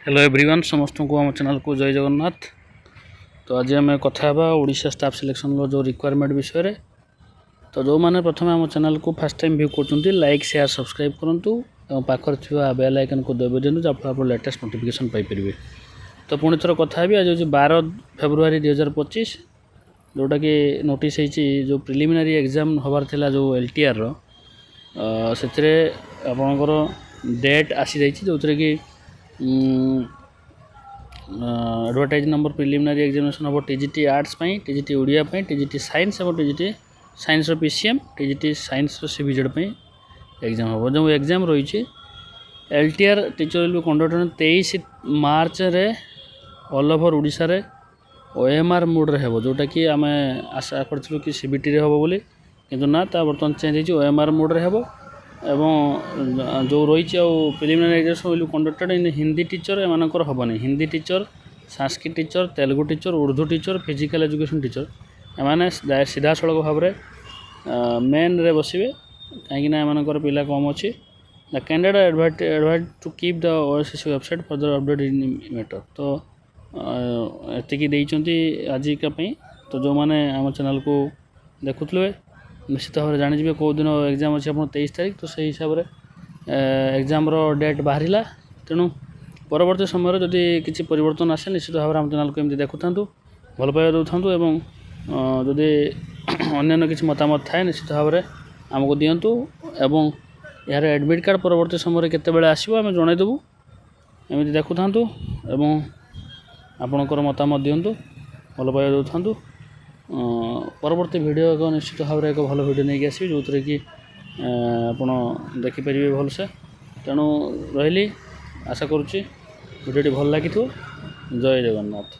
Hello everyone समस्त को आम चैनल को जय जगन्नाथ। तो आज आम कथा ओडिशा स्टाफ सिलेक्शन जो रिक्वायरमेंट विषय। तो जो मैंने प्रथम आम चैनल को फास्ट टाइम व्यू कर लाइक शेयर सब्सक्राइब करूँ पाखर थी बेल आइकन को दबे दिखाँ जहाँफल आप लेटेस्ट नोटिफिकेशन पाइपर। तो पुणी थर कथा आज हूँ 12 फेब्रुआरी 2025 जोटा कि नोटिस जो प्रिलिमिनारी एग्जाम हबार थिला जो LTR से आपणकर डेट आसी जाइए जो थे कि एडवर्टाइज नंबर प्रिलिमिनारी एग्जामिनेशन हम TGT arts TGT Odia TGT science और TGT science PCM TGT science CBZ exam हम जो एग्जाम रही LTR teacher will be conducted 23 मार्च रे ऑल ओवर ओडिशा रे OMR मोड रे हेबो जोटा कि आम आशा करथिलु कि CBT रे हेबो बोली किंतु ना ता बर्तमान चेंज हो OMR मोड रे हेबो एवं जो रही preliminary exam will conducted in Hindi teacher एमानकर हेनी Hindi teacher Sanskrit teacher Telugu teacher Urdu teacher physical education teacher एमाने सीधा सड़क भाव में मेन रे बसवे कहीं एमानकर पिला कम अच्छी the candidate advise to keep the OSCC website further update in matter. तो एतिकी देइचंती आजिका तो जो मैंने आम चैनल को देखुले निश्चित भाव में जाणिजे कौ दिन एग्जाम अच्छे आप 23 तारीख तो सही हिसाब से एग्जाम डेट बाहर तेणु परवर्ती समय जदि किसी परिवर्तन आसे निश्चित भाव में आम चैनल को एमती देखु था भल पाइबा दौ था एवं जदि अन्य किसी मतामत थाए निश्चित भाव में आमको दिंतु एवं यार एडमिट कार्ड परवर्ती समय केतबेले आसो आम जनईदेवु एमती देखु था एवं आपणकर मतामत दिंतु भल पाइबा दौ था। परवर्ती वीडियो एक निश्चित भाव में एक भल वीडियो नहीं आसवि जो थे कि आप देखिपर भलसे तेणु रही आशा करुच्ची वीडियोटी भल लगी जय जगन्नाथ।